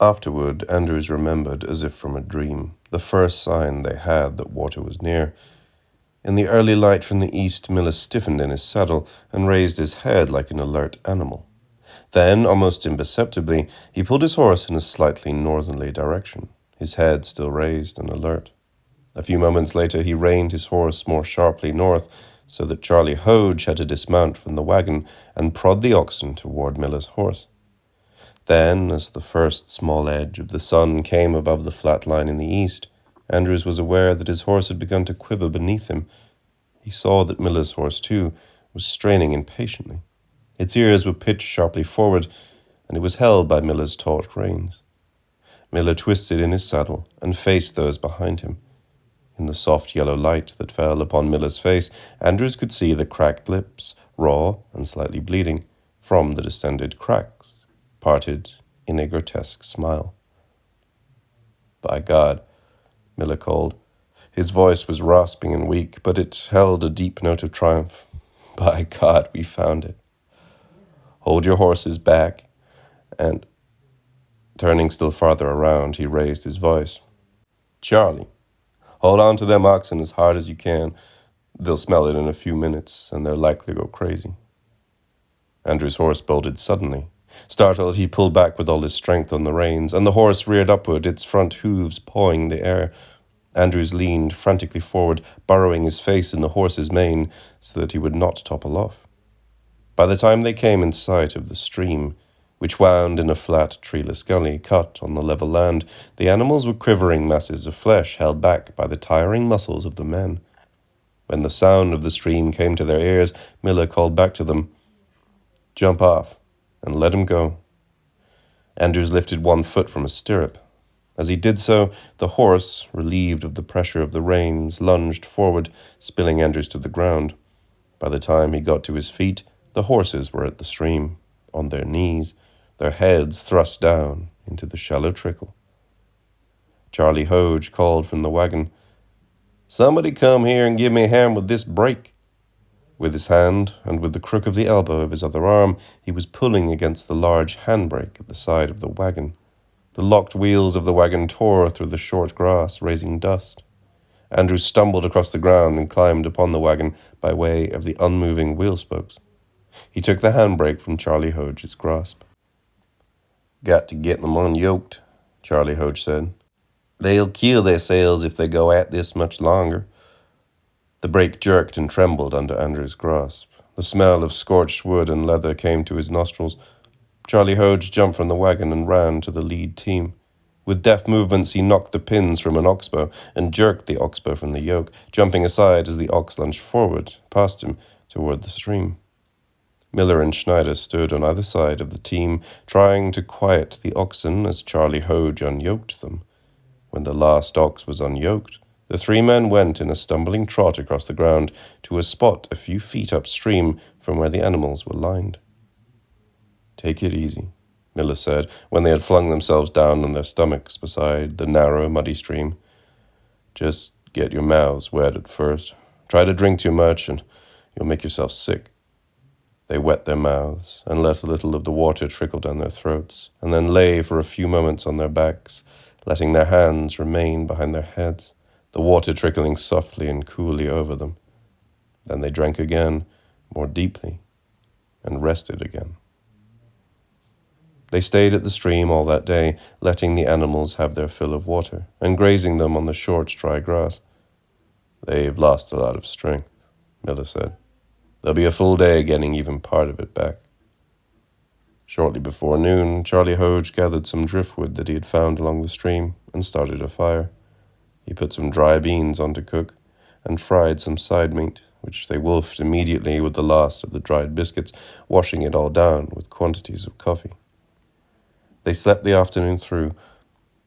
Afterward, Andrews remembered, as if from a dream, the first sign they had that water was near. In the early light from the east, Miller stiffened in his saddle and raised his head like an alert animal. Then, almost imperceptibly, he pulled his horse in a slightly northerly direction, his head still raised and alert. A few moments later, he reined his horse more sharply north, so that Charlie Hodge had to dismount from the wagon and prod the oxen toward Miller's horse. Then, as the first small edge of the sun came above the flat line in the east, Andrews was aware that his horse had begun to quiver beneath him. He saw that Miller's horse, too, was straining impatiently. Its ears were pitched sharply forward, and it was held by Miller's taut reins. Miller twisted in his saddle and faced those behind him. In the soft yellow light that fell upon Miller's face, Andrews could see the cracked lips, raw and slightly bleeding, from the distended cracks, parted in a grotesque smile. "By God," Miller called. His voice was rasping and weak, but it held a deep note of triumph. "By God, we found it. Hold your horses back," and, turning still farther around, he raised his voice. "Charlie, hold on to them oxen as hard as you can. They'll smell it in a few minutes, and they're likely to go crazy." Andrew's horse bolted suddenly. Startled, he pulled back with all his strength on the reins, and the horse reared upward, its front hooves pawing the air. Andrews leaned frantically forward, burrowing his face in the horse's mane so that he would not topple off. By the time they came in sight of the stream, which wound in a flat, treeless gully cut on the level land, the animals were quivering masses of flesh held back by the tiring muscles of the men. When the sound of the stream came to their ears, Miller called back to them, "Jump off and let him go." Andrews lifted one foot from a stirrup. As he did so, the horse, relieved of the pressure of the reins, lunged forward, spilling Andrews to the ground. By the time he got to his feet, the horses were at the stream, on their knees, their heads thrust down into the shallow trickle. Charlie Hodge called from the wagon, "Somebody come here and give me a hand with this brake." With his hand, and with the crook of the elbow of his other arm, he was pulling against the large handbrake at the side of the wagon. The locked wheels of the wagon tore through the short grass, raising dust. Andrew stumbled across the ground and climbed upon the wagon by way of the unmoving wheel spokes. He took the handbrake from Charlie Hodge's grasp. "Got to get them unyoked," Charlie Hodge said. "They'll kill themselves if they go at this much longer." The brake jerked and trembled under Andrew's grasp. The smell of scorched wood and leather came to his nostrils. Charlie Hodge jumped from the wagon and ran to the lead team. With deft movements, he knocked the pins from an oxbow and jerked the oxbow from the yoke, jumping aside as the ox lunged forward, past him, toward the stream. Miller and Schneider stood on either side of the team, trying to quiet the oxen as Charlie Hodge unyoked them. When the last ox was unyoked, the three men went in a stumbling trot across the ground to a spot a few feet upstream from where the animals were lined. "Take it easy," Miller said, when they had flung themselves down on their stomachs beside the narrow, muddy stream. "Just get your mouths wet at first. Try to drink too much and you'll make yourself sick." They wet their mouths and let a little of the water trickle down their throats, and then lay for a few moments on their backs, letting their hands remain behind their heads, the water trickling softly and coolly over them. Then they drank again, more deeply, and rested again. They stayed at the stream all that day, letting the animals have their fill of water, and grazing them on the short, dry grass. "They've lost a lot of strength," Miller said. "There'll be a full day getting even part of it back." Shortly before noon, Charlie Hodge gathered some driftwood that he had found along the stream and started a fire. He put some dry beans on to cook and fried some side meat, which they wolfed immediately with the last of the dried biscuits, washing it all down with quantities of coffee. They slept the afternoon through.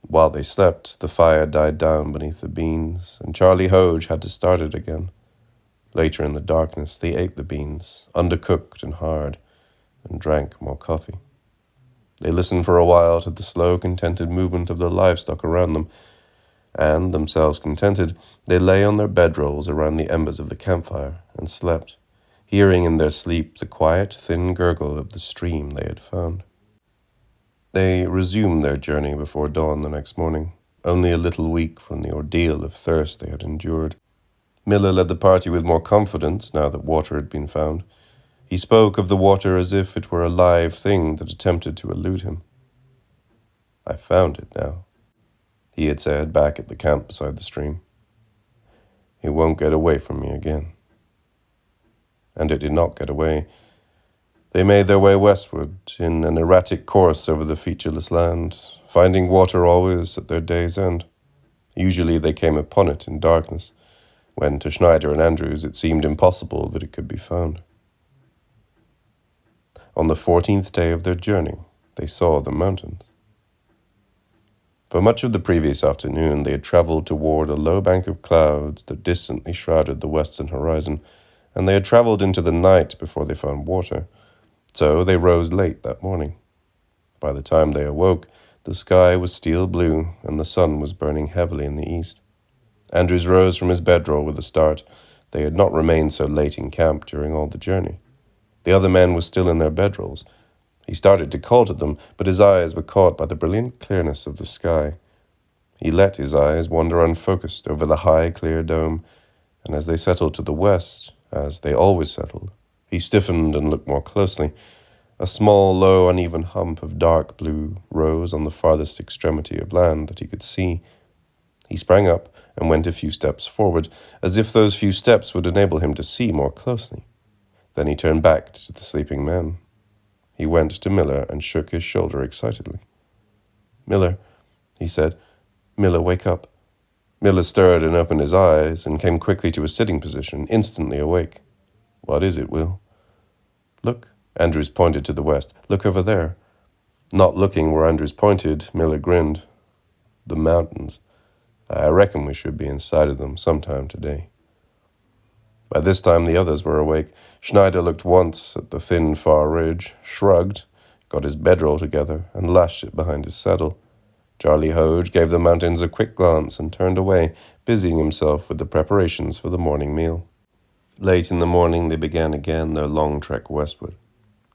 While they slept, the fire died down beneath the beans, and Charlie Hodge had to start it again. Later in the darkness, they ate the beans, undercooked and hard, and drank more coffee. They listened for a while to the slow, contented movement of the livestock around them, and, themselves contented, they lay on their bedrolls around the embers of the campfire and slept, hearing in their sleep the quiet, thin gurgle of the stream they had found. They resumed their journey before dawn the next morning, only a little weak from the ordeal of thirst they had endured. Miller led the party with more confidence now that water had been found. He spoke of the water as if it were a live thing that attempted to elude him. "I found it now," he had said back at the camp beside the stream. "It won't get away from me again." And it did not get away. They made their way westward in an erratic course over the featureless land, finding water always at their day's end. Usually they came upon it in darkness, when to Schneider and Andrews it seemed impossible that it could be found. On the 14th day of their journey, they saw the mountains. For much of the previous afternoon, they had traveled toward a low bank of clouds that distantly shrouded the western horizon, and they had traveled into the night before they found water. So they rose late that morning. By the time they awoke, the sky was steel blue, and the sun was burning heavily in the east. Andrews rose from his bedroll with a start. They had not remained so late in camp during all the journey. The other men were still in their bedrolls. He started to call to them, but his eyes were caught by the brilliant clearness of the sky. He let his eyes wander unfocused over the high, clear dome, and as they settled to the west, as they always settled, he stiffened and looked more closely. A small, low, uneven hump of dark blue rose on the farthest extremity of land that he could see. He sprang up and went a few steps forward, as if those few steps would enable him to see more closely. Then he turned back to the sleeping men. He went to Miller and shook his shoulder excitedly. "Miller," he said. "Miller, wake up." Miller stirred and opened his eyes and came quickly to a sitting position, instantly awake. "What is it, Will?" "Look." Andrews pointed to the west. "Look over there." Not looking where Andrews pointed, Miller grinned. "The mountains. I reckon we should be inside of them sometime today." By this time the others were awake. Schneider looked once at the thin far ridge, shrugged, got his bedroll together, and lashed it behind his saddle. Charlie Hoge gave the mountains a quick glance and turned away, busying himself with the preparations for the morning meal. Late in the morning they began again their long trek westward.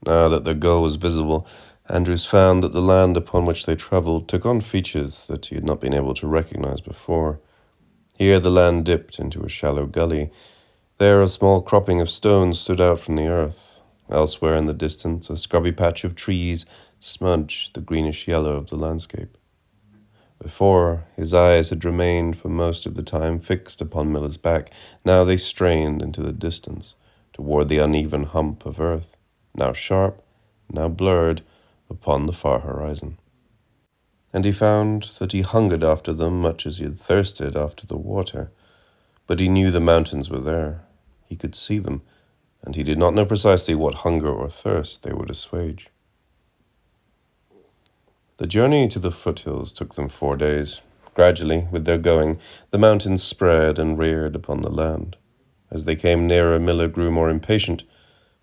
Now that their goal was visible, Andrews found that the land upon which they traveled took on features that he had not been able to recognize before. Here the land dipped into a shallow gully. There a small cropping of stones stood out from the earth. Elsewhere in the distance, a scrubby patch of trees smudged the greenish yellow of the landscape. Before, his eyes had remained for most of the time fixed upon Miller's back. Now they strained into the distance, toward the uneven hump of earth, now sharp, now blurred, upon the far horizon. And he found that he hungered after them much as he had thirsted after the water. But he knew the mountains were there. He could see them, and he did not know precisely what hunger or thirst they would assuage. The journey to the foothills took them 4 days. Gradually, with their going, the mountains spread and reared upon the land. As they came nearer, Miller grew more impatient.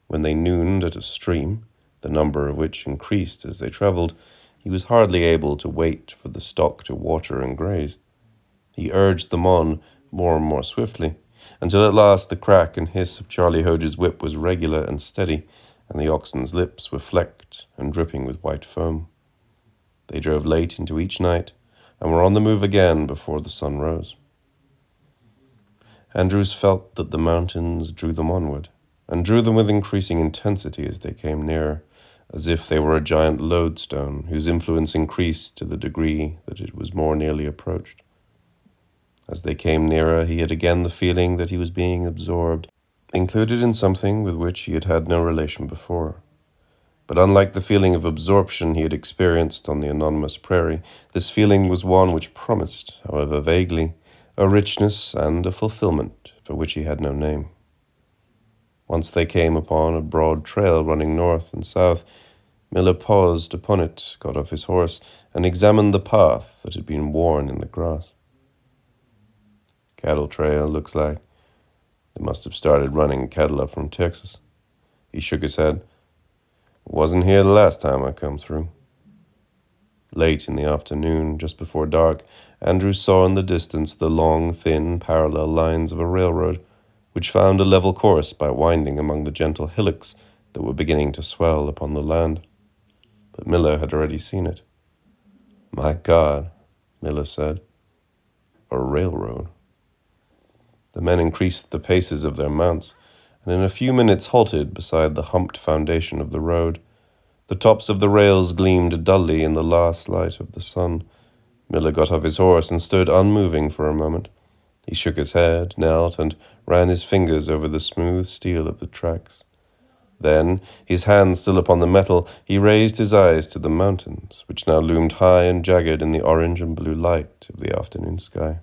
When they nooned at a stream, the number of which increased as they traveled, he was hardly able to wait for the stock to water and graze. He urged them on more and more swiftly, until at last the crack and hiss of Charlie Hoge's whip was regular and steady, and the oxen's lips were flecked and dripping with white foam. They drove late into each night, and were on the move again before the sun rose. Andrews felt that the mountains drew them onward, and drew them with increasing intensity as they came nearer, as if they were a giant lodestone whose influence increased to the degree that it was more nearly approached. As they came nearer, he had again the feeling that he was being absorbed, included in something with which he had had no relation before. But unlike the feeling of absorption he had experienced on the anonymous prairie, this feeling was one which promised, however vaguely, a richness and a fulfillment for which he had no name. Once they came upon a broad trail running north and south. Miller paused upon it, got off his horse, and examined the path that had been worn in the grass. "Cattle trail, looks like. They must have started running cattle up from Texas." He shook his head. "Wasn't here the last time I come through." Late in the afternoon, just before dark, Andrews saw in the distance the long, thin, parallel lines of a railroad, which found a level course by winding among the gentle hillocks that were beginning to swell upon the land. but Miller had already seen it. "My God," Miller said. "A railroad." The men increased the paces of their mounts, and in a few minutes halted beside the humped foundation of the road. The tops of the rails gleamed dully in the last light of the sun. Miller got off his horse and stood unmoving for a moment. He shook his head, knelt, and ran his fingers over the smooth steel of the tracks. Then, his hand still upon the metal, he raised his eyes to the mountains, which now loomed high and jagged in the orange and blue light of the afternoon sky.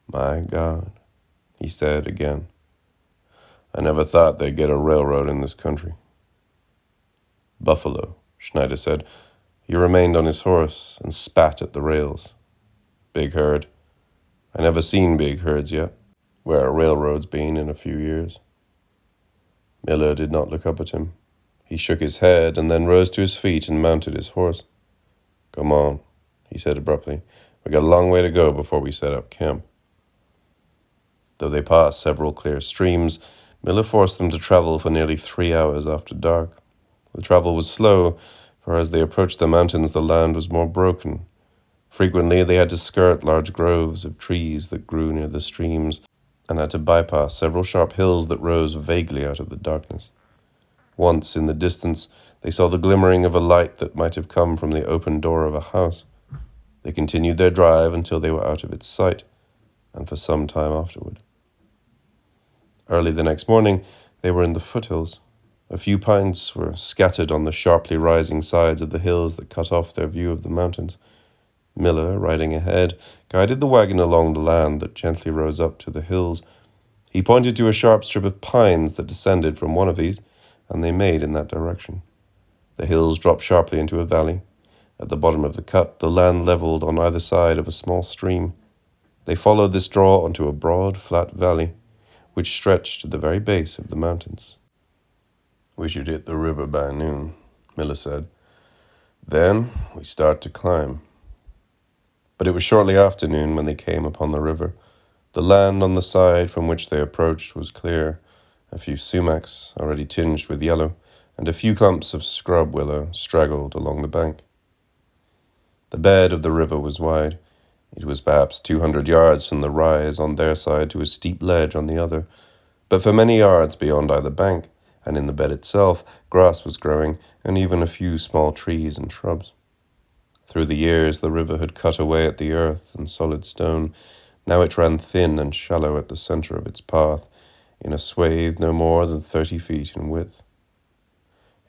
"My God," he said again. "I never thought they'd get a railroad in this country." "Buffalo," Schneider said. He remained on his horse and spat at the rails. "Big herd. I never seen big herds yet. Where a railroad's been in a few years." Miller did not look up at him. He shook his head and then rose to his feet and mounted his horse. "Come on," he said abruptly. "We got a long way to go before we set up camp." Though they passed several clear streams, Miller forced them to travel for nearly 3 hours after dark. The travel was slow, for as they approached the mountains, the land was more broken. Frequently, they had to skirt large groves of trees that grew near the streams, and had to bypass several sharp hills that rose vaguely out of the darkness. Once, in the distance, they saw the glimmering of a light that might have come from the open door of a house. They continued their drive until they were out of its sight, and for some time afterward. Early the next morning, they were in the foothills. A few pines were scattered on the sharply rising sides of the hills that cut off their view of the mountains. Miller, riding ahead, guided the wagon along the land that gently rose up to the hills. He pointed to a sharp strip of pines that descended from one of these, and they made in that direction. The hills dropped sharply into a valley. At the bottom of the cut, the land leveled on either side of a small stream. They followed this draw onto a broad, flat valley, which stretched to the very base of the mountains. "We should hit the river by noon," Miller said. "Then we start to climb." But it was shortly after noon when they came upon the river. The land on the side from which they approached was clear. A few sumacs, already tinged with yellow, and a few clumps of scrub willow straggled along the bank. The bed of the river was wide. It was perhaps 200 yards from the rise on their side to a steep ledge on the other, but for many yards beyond either bank, and in the bed itself, grass was growing, and even a few small trees and shrubs. Through the years, the river had cut away at the earth and solid stone. Now it ran thin and shallow at the center of its path, in a swathe no more than 30 feet in width.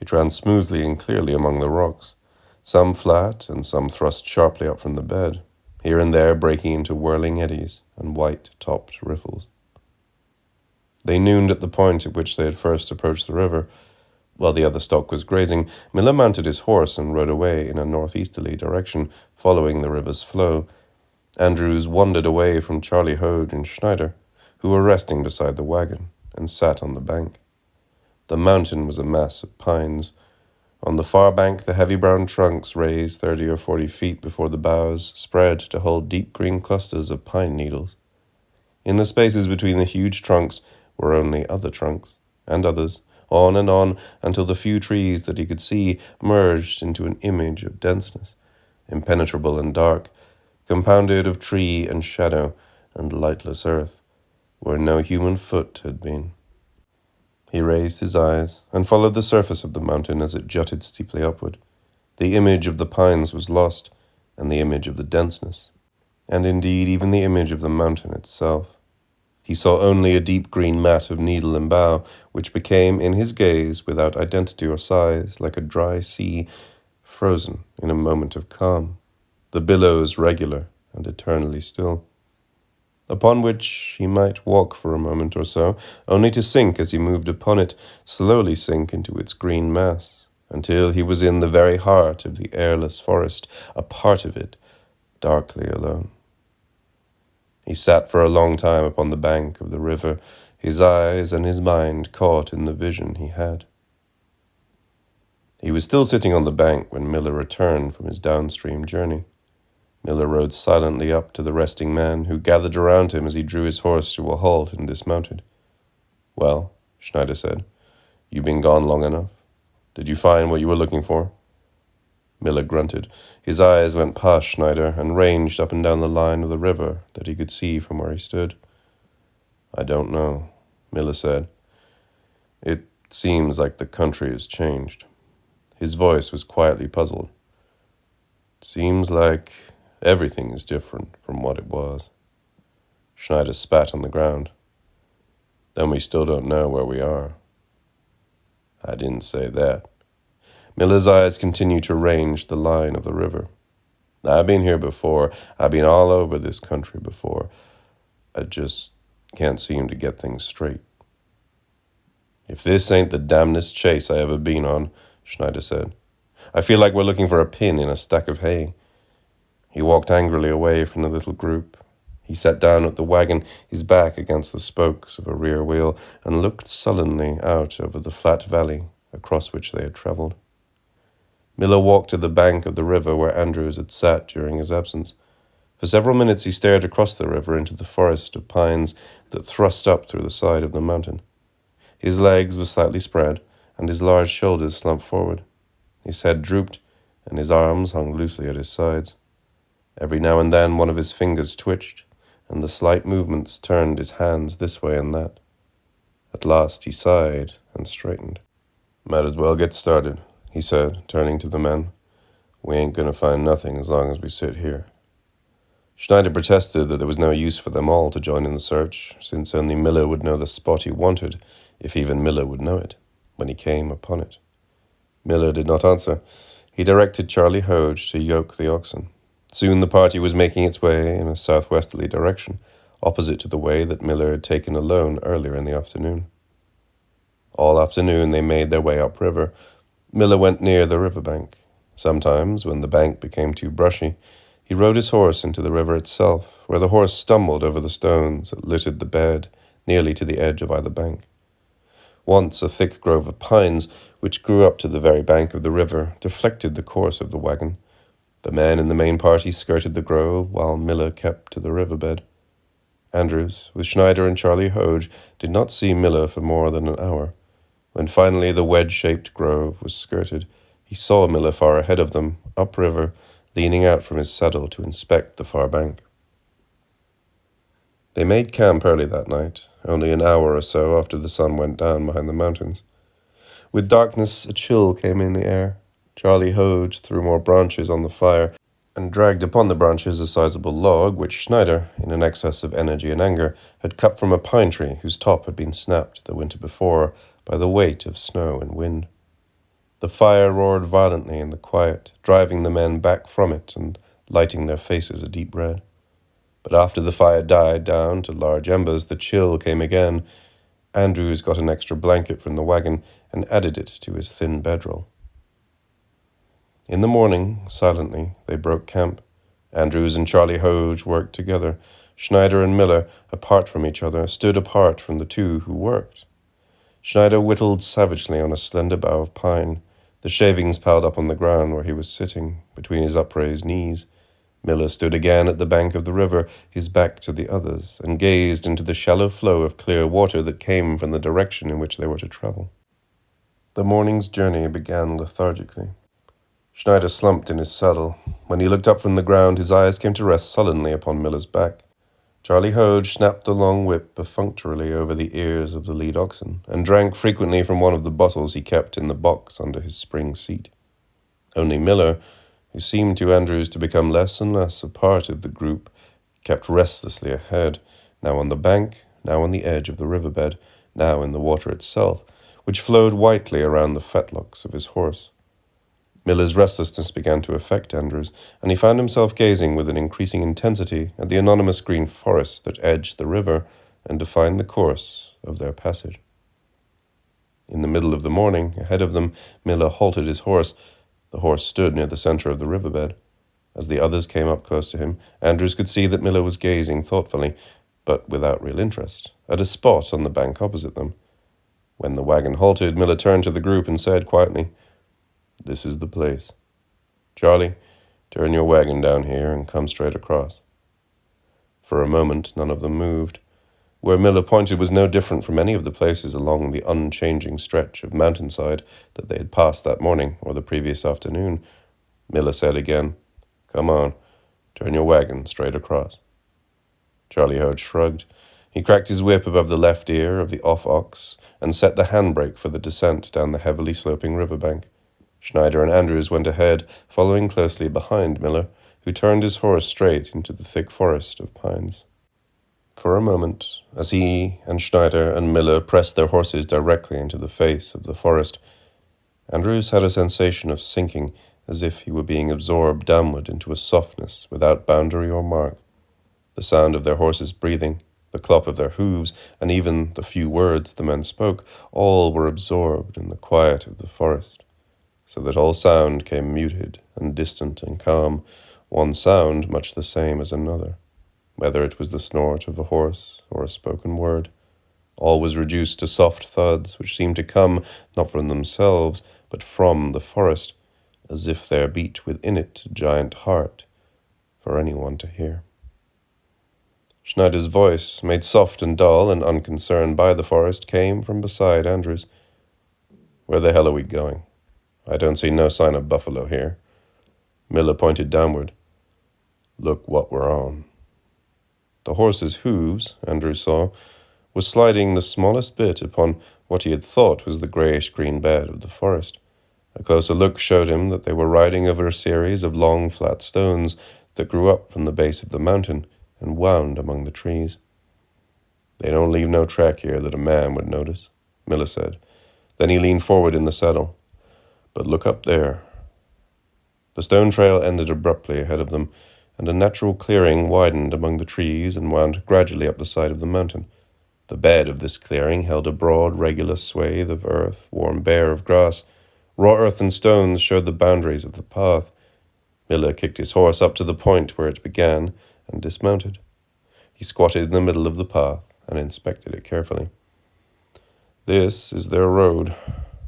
It ran smoothly and clearly among the rocks, some flat and some thrust sharply up from the bed, here and there breaking into whirling eddies and white-topped riffles. They nooned at the point at which they had first approached the river. While the other stock was grazing, Miller mounted his horse and rode away in a northeasterly direction, following the river's flow. Andrews wandered away from Charlie Hode and Schneider, who were resting beside the wagon, and sat on the bank. The mountain was a mass of pines. On the far bank, the heavy brown trunks, raised 30 or 40 feet before the boughs, spread to hold deep green clusters of pine needles. In the spaces between the huge trunks were only other trunks, and others, on and on, until the few trees that he could see merged into an image of denseness, impenetrable and dark, compounded of tree and shadow and lightless earth, where no human foot had been. He raised his eyes and followed the surface of the mountain as it jutted steeply upward. The image of the pines was lost, and the image of the denseness, and indeed even the image of the mountain itself. He saw only a deep green mat of needle and bough, which became, in his gaze, without identity or size, like a dry sea, frozen in a moment of calm, the billows regular and eternally still, upon which he might walk for a moment or so, only to sink as he moved upon it, slowly sink into its green mass, until he was in the very heart of the airless forest, a part of it, darkly alone. He sat for a long time upon the bank of the river, his eyes and his mind caught in the vision he had. He was still sitting on the bank when Miller returned from his downstream journey. Miller rode silently up to the resting man, who gathered around him as he drew his horse to a halt and dismounted. "Well," Schneider said, "you've been gone long enough. Did you find what you were looking for?" Miller grunted. His eyes went past Schneider and ranged up and down the line of the river that he could see from where he stood. I don't know, Miller said. It seems like the country has changed. His voice was quietly puzzled. Seems like everything is different from what it was. Schneider spat on the ground. Then we still don't know where we are. I didn't say that. Miller's eyes continued to range the line of the river. I've been here before. I've been all over this country before. I just can't seem to get things straight. If this ain't the damnedest chase I ever been on, Schneider said. I feel like we're looking for a pin in a stack of hay. He walked angrily away from the little group. He sat down at the wagon, his back against the spokes of a rear wheel, and looked sullenly out over the flat valley across which they had travelled. Miller walked to the bank of the river where Andrews had sat during his absence. For several minutes he stared across the river into the forest of pines that thrust up through the side of the mountain. His legs were slightly spread, and his large shoulders slumped forward. His head drooped, and his arms hung loosely at his sides. Every now and then one of his fingers twitched, and the slight movements turned his hands this way and that. At last he sighed and straightened. Might as well get started, he said, turning to the men. We ain't gonna find nothing as long as we sit here. Schneider protested that there was no use for them all to join in the search, since only Miller would know the spot he wanted, if even Miller would know it, when he came upon it. Miller did not answer. He directed Charlie Hodge to yoke the oxen. Soon the party was making its way in a southwesterly direction, opposite to the way that Miller had taken alone earlier in the afternoon. All afternoon they made their way upriver. Miller went near the riverbank. Sometimes, when the bank became too brushy, he rode his horse into the river itself, where the horse stumbled over the stones that littered the bed nearly to the edge of either bank. Once a thick grove of pines, which grew up to the very bank of the river, deflected the course of the wagon. The men in the main party skirted the grove, while Miller kept to the riverbed. Andrews, with Schneider and Charlie Hodge, did not see Miller for more than an hour. When finally the wedge-shaped grove was skirted, he saw Miller far ahead of them, upriver, leaning out from his saddle to inspect the far bank. They made camp early that night, only an hour or so after the sun went down behind the mountains. With darkness, a chill came in the air. Charlie Hodge threw more branches on the fire and dragged upon the branches a sizable log which Schneider, in an excess of energy and anger, had cut from a pine tree whose top had been snapped the winter before by the weight of snow and wind. The fire roared violently in the quiet, driving the men back from it and lighting their faces a deep red. But after the fire died down to large embers, the chill came again. Andrews got an extra blanket from the wagon and added it to his thin bedroll. In the morning, silently, they broke camp. Andrews and Charlie Hodge worked together. Schneider and Miller, apart from each other, stood apart from the two who worked. Schneider whittled savagely on a slender bough of pine, the shavings piled up on the ground where he was sitting, between his upraised knees. Miller stood again at the bank of the river, his back to the others, and gazed into the shallow flow of clear water that came from the direction in which they were to travel. The morning's journey began lethargically. Schneider slumped in his saddle. When he looked up from the ground, his eyes came to rest sullenly upon Miller's back. Charlie Hodge snapped the long whip perfunctorily over the ears of the lead oxen, and drank frequently from one of the bottles he kept in the box under his spring seat. Only Miller, who seemed to Andrews to become less and less a part of the group, kept restlessly ahead, now on the bank, now on the edge of the riverbed, now in the water itself, which flowed whitely around the fetlocks of his horse. Miller's restlessness began to affect Andrews, and he found himself gazing with an increasing intensity at the anonymous green forest that edged the river and defined the course of their passage. In the middle of the morning, ahead of them, Miller halted his horse. The horse stood near the center of the riverbed. As the others came up close to him, Andrews could see that Miller was gazing thoughtfully, but without real interest, at a spot on the bank opposite them. When the wagon halted, Miller turned to the group and said quietly, "This is the place. Charlie, turn your wagon down here and come straight across." For a moment, none of them moved. Where Miller pointed was no different from any of the places along the unchanging stretch of mountainside that they had passed that morning or the previous afternoon. Miller said again. Come on, turn your wagon straight across. Charlie Hode shrugged. He cracked his whip above the left ear of the off-ox and set the handbrake for the descent down the heavily sloping riverbank. Schneider and Andrews went ahead, following closely behind Miller, who turned his horse straight into the thick forest of pines. For a moment, as he and Schneider and Miller pressed their horses directly into the face of the forest, Andrews had a sensation of sinking, as if he were being absorbed downward into a softness without boundary or mark. The sound of their horses' breathing, the clop of their hooves, and even the few words the men spoke, all were absorbed in the quiet of the forest, so that all sound came muted and distant and calm, one sound much the same as another. Whether it was the snort of a horse or a spoken word, all was reduced to soft thuds which seemed to come not from themselves, but from the forest, as if there beat within it a giant heart for anyone to hear. Schneider's voice, made soft and dull and unconcerned by the forest, came from beside Andrews. Where the hell are we going? I don't see no sign of buffalo here. Miller pointed downward. Look what we're on. The horse's hooves, Andrews saw, was sliding the smallest bit upon what he had thought was the greyish-green bed of the forest. A closer look showed him that they were riding over a series of long, flat stones that grew up from the base of the mountain and wound among the trees. They don't leave no track here that a man would notice, Miller said. Then he leaned forward in the saddle. But look up there. The stone trail ended abruptly ahead of them, and a natural clearing widened among the trees and wound gradually up the side of the mountain. The bed of this clearing held a broad, regular swathe of earth, worn bare of grass. Raw earth and stones showed the boundaries of the path. Miller kicked his horse up to the point where it began and dismounted. He squatted in the middle of the path and inspected it carefully. This is their road.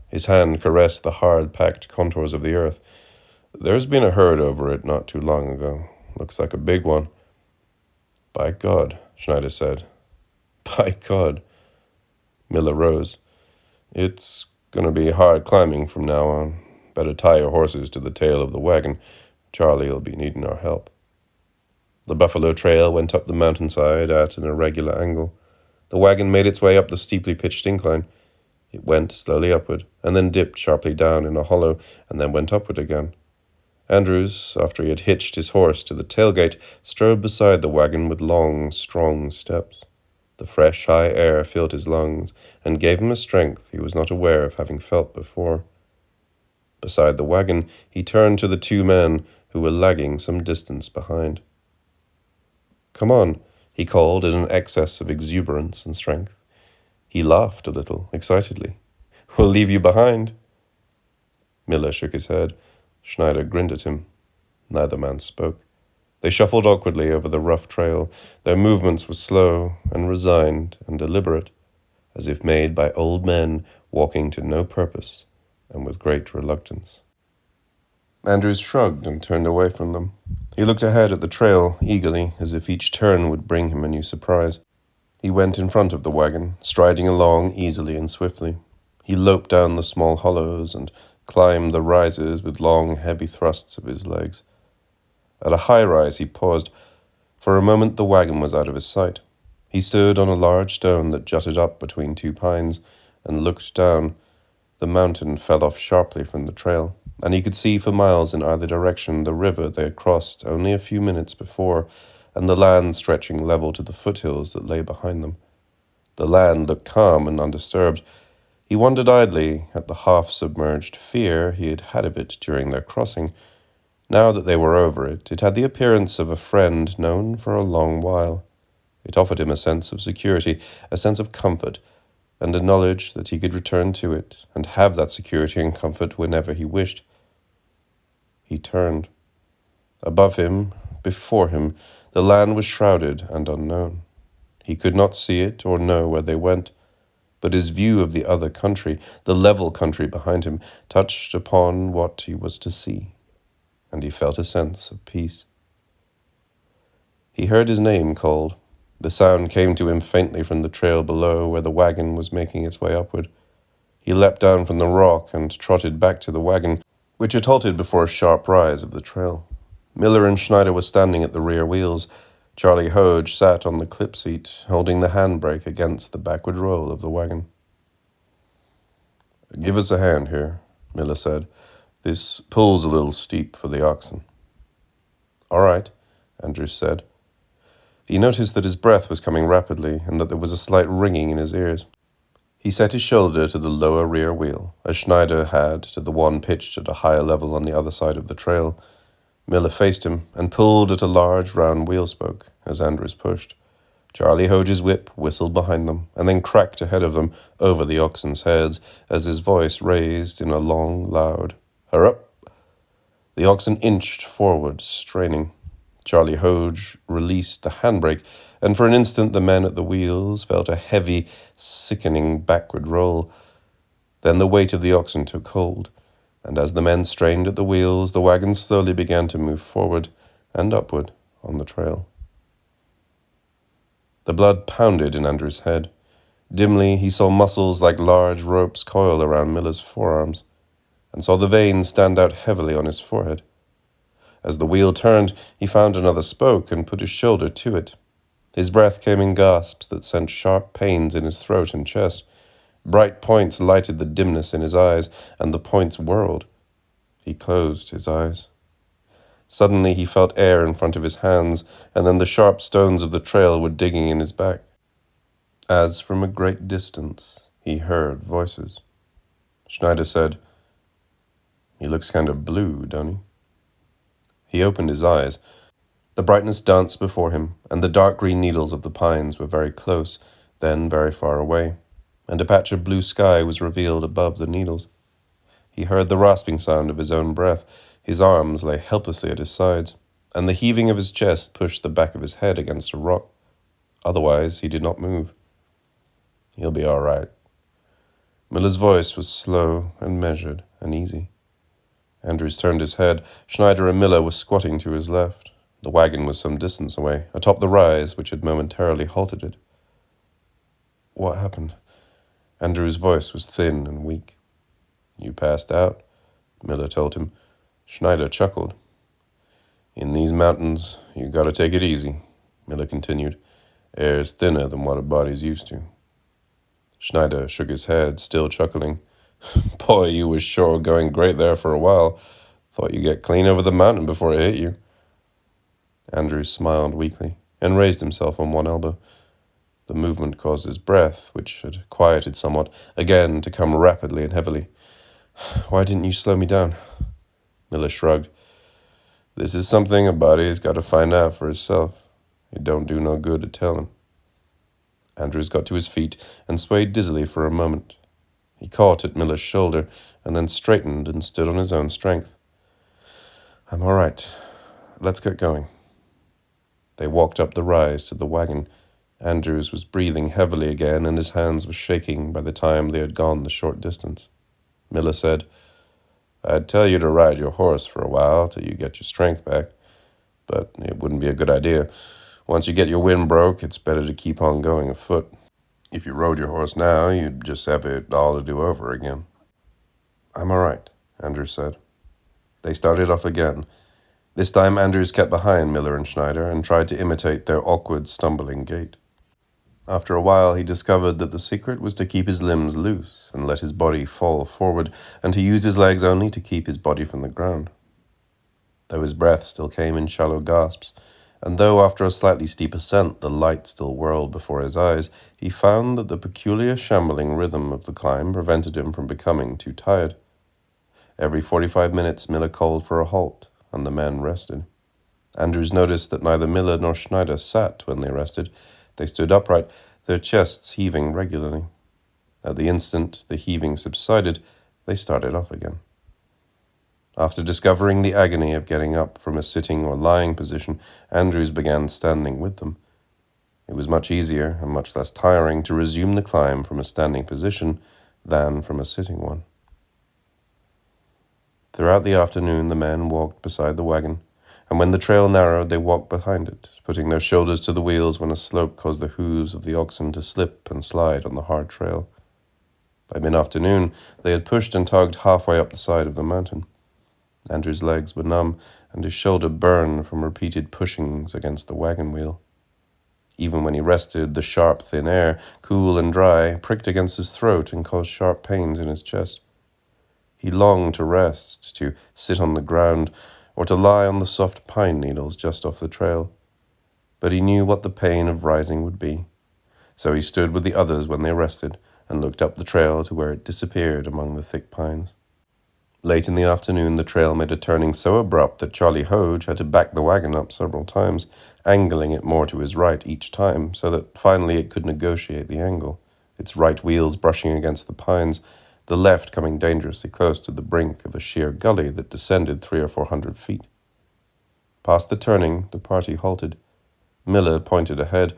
His hand caressed the hard-packed contours of the earth. There's been a herd over it not too long ago. Looks like a big one. By God, Schneider said. By God. Miller rose. It's going to be hard climbing from now on. Better tie your horses to the tail of the wagon. Charlie'll be needing our help. The buffalo trail went up the mountainside at an irregular angle. The wagon made its way up the steeply pitched incline. It went slowly upward, and then dipped sharply down in a hollow, and then went upward again. Andrews, after he had hitched his horse to the tailgate, strode beside the wagon with long, strong steps. The fresh, high air filled his lungs and gave him a strength he was not aware of having felt before. Beside the wagon, he turned to the two men who were lagging some distance behind. Come on, he called in an excess of exuberance and strength. He laughed a little, excitedly. We'll leave you behind. Miller shook his head. Schneider grinned at him. Neither man spoke. They shuffled awkwardly over the rough trail. Their movements were slow and resigned and deliberate, as if made by old men walking to no purpose and with great reluctance. Andrews shrugged and turned away from them. He looked ahead at the trail eagerly, as if each turn would bring him a new surprise. He went in front of the wagon, striding along easily and swiftly. He loped down the small hollows and climbed the rises with long, heavy thrusts of his legs. At a high rise he paused. For a moment the wagon was out of his sight. He stood on a large stone that jutted up between two pines and looked down. The mountain fell off sharply from the trail, and he could see for miles in either direction the river they had crossed only a few minutes before, and the land stretching level to the foothills that lay behind them. The land looked calm and undisturbed. He wondered idly at the half-submerged fear he had had of it during their crossing. Now that they were over it, it had the appearance of a friend known for a long while. It offered him a sense of security, a sense of comfort, and a knowledge that he could return to it and have that security and comfort whenever he wished. He turned. Above him, before him, the land was shrouded and unknown. He could not see it or know where they went, but his view of the other country, the level country behind him, touched upon what he was to see, and he felt a sense of peace. He heard his name called. The sound came to him faintly from the trail below where the wagon was making its way upward. He leapt down from the rock and trotted back to the wagon. which had halted before a sharp rise of the trail. Miller and Schneider were standing at the rear wheels. Charlie Hodge sat on the clip seat, holding the handbrake against the backward roll of the wagon. "Give us a hand here," Miller said. "This pull's a little steep for the oxen." "All right," Andrews said. He noticed that his breath was coming rapidly and that there was a slight ringing in his ears. He set his shoulder to the lower rear wheel, as Schneider had to the one pitched at a higher level on the other side of the trail. Miller faced him and pulled at a large round wheel spoke as Andrews pushed. Charlie Hodge's whip whistled behind them and then cracked ahead of them over the oxen's heads as his voice raised in a long, loud, "Hurry up!" The oxen inched forward, straining. Charlie Hodge released the handbrake, and for an instant the men at the wheels felt a heavy, sickening backward roll. Then the weight of the oxen took hold, and as the men strained at the wheels, the wagon slowly began to move forward and upward on the trail. The blood pounded in Andrew's head. Dimly, he saw muscles like large ropes coil around Miller's forearms, and saw the veins stand out heavily on his forehead. As the wheel turned, he found another spoke and put his shoulder to it. His breath came in gasps that sent sharp pains in his throat and chest. Bright points lighted the dimness in his eyes, and the points whirled. He closed his eyes. Suddenly he felt air in front of his hands, and then the sharp stones of the trail were digging in his back. As from a great distance, he heard voices. Schneider said, "He looks kind of blue, don't he?" He opened his eyes. The brightness danced before him, and the dark green needles of the pines were very close, then very far away, and a patch of blue sky was revealed above the needles. He heard the rasping sound of his own breath. His arms lay helplessly at his sides, and the heaving of his chest pushed the back of his head against a rock. Otherwise, he did not move. "He'll be all right." Miller's voice was slow and measured and easy. Andrews turned his head. Schneider and Miller were squatting to his left. The wagon was some distance away, atop the rise which had momentarily halted it. "What happened?" Andrews' voice was thin and weak. "You passed out," Miller told him. Schneider chuckled. "In these mountains, you gotta take it easy," Miller continued. "Air's thinner than what a body's used to." Schneider shook his head, still chuckling. "Boy, you was sure going great there for a while. Thought you'd get clean over the mountain before it hit you." Andrews smiled weakly and raised himself on one elbow. The movement caused his breath, which had quieted somewhat, again to come rapidly and heavily. "Why didn't you slow me down?" Miller shrugged. "This is something a body's got to find out for himself. It don't do no good to tell him." Andrews got to his feet and swayed dizzily for a moment. He caught at Miller's shoulder and then straightened and stood on his own strength. "I'm all right. Let's get going." They walked up the rise to the wagon. Andrews was breathing heavily again, and his hands were shaking by the time they had gone the short distance. Miller said, "I'd tell you to ride your horse for a while till you get your strength back, but it wouldn't be a good idea. Once you get your wind broke, it's better to keep on going afoot. If you rode your horse now, you'd just have it all to do over again." "I'm all right," Andrews said. They started off again. This time Andrews kept behind Miller and Schneider and tried to imitate their awkward, stumbling gait. After a while, he discovered that the secret was to keep his limbs loose and let his body fall forward, and to use his legs only to keep his body from the ground. Though his breath still came in shallow gasps, and though after a slightly steep ascent the light still whirled before his eyes, he found that the peculiar shambling rhythm of the climb prevented him from becoming too tired. Every 45 minutes Miller called for a halt, and the men rested. Andrews noticed that neither Miller nor Schneider sat when they rested. They stood upright, their chests heaving regularly. At the instant the heaving subsided, they started off again. After discovering the agony of getting up from a sitting or lying position, Andrews began standing with them. It was much easier and much less tiring to resume the climb from a standing position than from a sitting one. Throughout the afternoon, the men walked beside the wagon, and when the trail narrowed, they walked behind it, putting their shoulders to the wheels when a slope caused the hooves of the oxen to slip and slide on the hard trail. By mid-afternoon, they had pushed and tugged halfway up the side of the mountain. Andrew's legs were numb, and his shoulder burned from repeated pushings against the wagon wheel. Even when he rested, the sharp, thin air, cool and dry, pricked against his throat and caused sharp pains in his chest. He longed to rest, to sit on the ground, or to lie on the soft pine needles just off the trail. But he knew what the pain of rising would be. So he stood with the others when they rested, and looked up the trail to where it disappeared among the thick pines. Late in the afternoon, the trail made a turning so abrupt that Charlie Hodge had to back the wagon up several times, angling it more to his right each time, so that finally it could negotiate the angle, its right wheels brushing against the pines, the left coming dangerously close to the brink of a sheer gully that descended 300 or 400 feet. Past the turning, the party halted. Miller pointed ahead.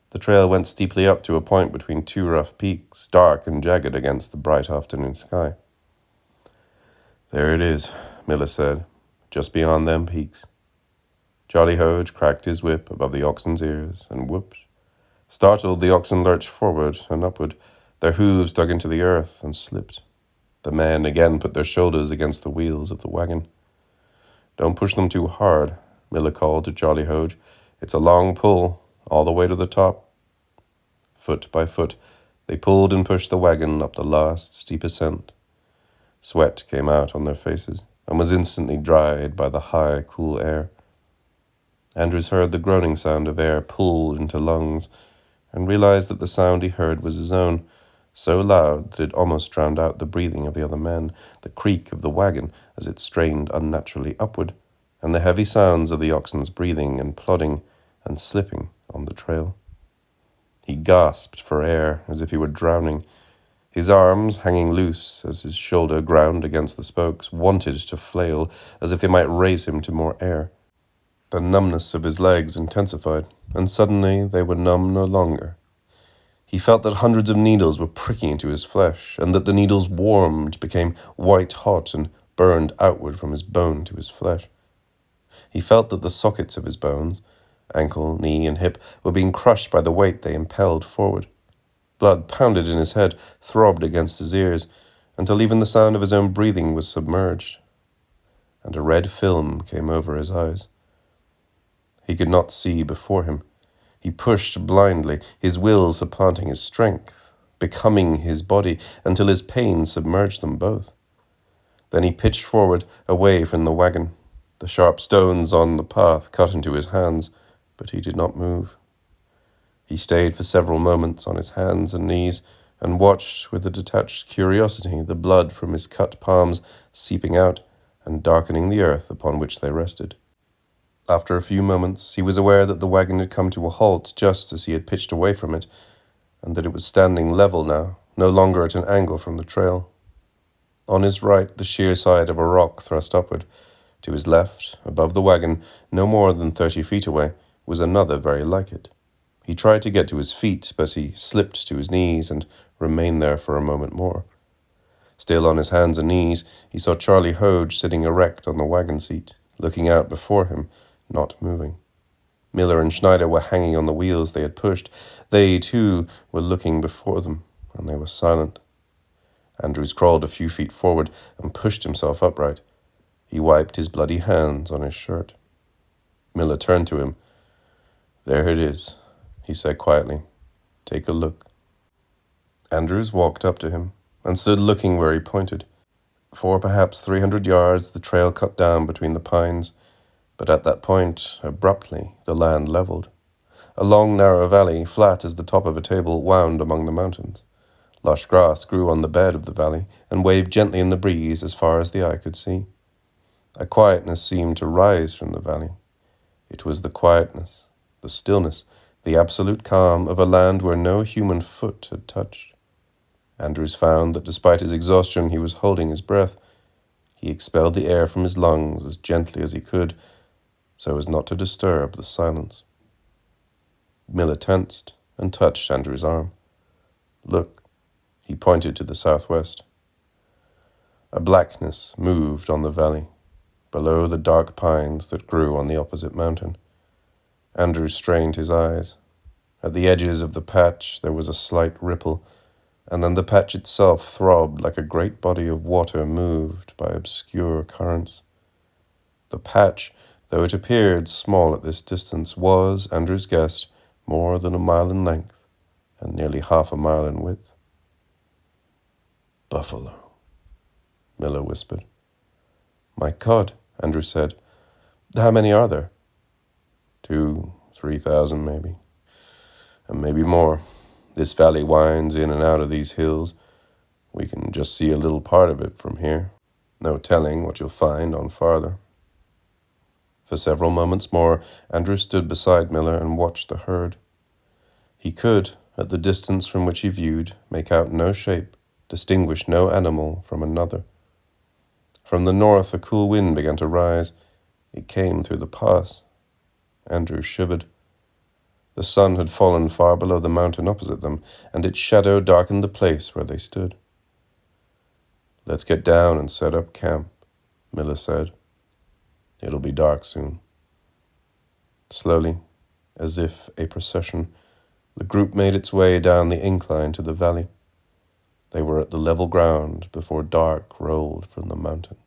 The trail went steeply up to a point between two rough peaks, dark and jagged against the bright afternoon sky. "There it is," Miller said, "just beyond them peaks." Charlie Hodge cracked his whip above the oxen's ears, and whoops. Startled, the oxen lurched forward and upward. Their hooves dug into the earth and slipped. The men again put their shoulders against the wheels of the wagon. "Don't push them too hard," Miller called to Charlie Hodge. "It's a long pull, all the way to the top." Foot by foot, they pulled and pushed the wagon up the last steep ascent. Sweat came out on their faces and was instantly dried by the high, cool air. Andrews heard the groaning sound of air pulled into lungs and realized that the sound he heard was his own, so loud that it almost drowned out the breathing of the other men, the creak of the wagon as it strained unnaturally upward, and the heavy sounds of the oxen's breathing and plodding and slipping on the trail. He gasped for air as if he were drowning. His arms, hanging loose as his shoulder ground against the spokes, wanted to flail as if they might raise him to more air. The numbness of his legs intensified, and suddenly they were numb no longer. He felt that hundreds of needles were pricking into his flesh, and that the needles warmed, became white-hot, and burned outward from his bone to his flesh. He felt that the sockets of his bones, ankle, knee, and hip, were being crushed by the weight they impelled forward. Blood pounded in his head, throbbed against his ears, until even the sound of his own breathing was submerged, and a red film came over his eyes. He could not see before him. He pushed blindly, his will supplanting his strength, becoming his body, until his pain submerged them both. Then he pitched forward, away from the wagon. The sharp stones on the path cut into his hands, but he did not move. He stayed for several moments on his hands and knees and watched with a detached curiosity the blood from his cut palms seeping out and darkening the earth upon which they rested. After a few moments, he was aware that the wagon had come to a halt just as he had pitched away from it, and that it was standing level now, no longer at an angle from the trail. On his right, the sheer side of a rock thrust upward. To his left, above the wagon, no more than 30 feet away, was another very like it. He tried to get to his feet, but he slipped to his knees and remained there for a moment more. Still on his hands and knees, he saw Charlie Hodge sitting erect on the wagon seat, looking out before him, not moving. Miller and Schneider were hanging on the wheels they had pushed. They, too, were looking before them, and they were silent. Andrews crawled a few feet forward and pushed himself upright. He wiped his bloody hands on his shirt. Miller turned to him. "There it is," he said quietly. "Take a look." Andrews walked up to him and stood looking where he pointed. For perhaps 300 yards, the trail cut down between the pines, but at that point, abruptly, the land leveled. A long, narrow valley, flat as the top of a table, wound among the mountains. Lush grass grew on the bed of the valley and waved gently in the breeze as far as the eye could see. A quietness seemed to rise from the valley. It was the quietness, the stillness, the absolute calm of a land where no human foot had touched. Andrews found that despite his exhaustion, he was holding his breath. He expelled the air from his lungs as gently as he could, so as not to disturb the silence. Miller tensed and touched Andrew's arm. "Look," he pointed to the southwest. A blackness moved on the valley, below the dark pines that grew on the opposite mountain. Andrew strained his eyes. At the edges of the patch there was a slight ripple, and then the patch itself throbbed like a great body of water moved by obscure currents. The patch, though it appeared small at this distance, was, Andrews guessed, more than a mile in length and nearly half a mile in width. "Buffalo," Miller whispered. "My God," Andrew said. "How many are there?" 2,000-3,000 maybe. And maybe more. This valley winds in and out of these hills. We can just see a little part of it from here. No telling what you'll find on farther." For several moments more, Andrew stood beside Miller and watched the herd. He could, at the distance from which he viewed, make out no shape, distinguish no animal from another. From the north a cool wind began to rise. It came through the pass. Andrew shivered. The sun had fallen far below the mountain opposite them, and its shadow darkened the place where they stood. "Let's get down and set up camp," Miller said. "It'll be dark soon." Slowly, as if a procession, the group made its way down the incline to the valley. They were at the level ground before dark rolled from the mountain.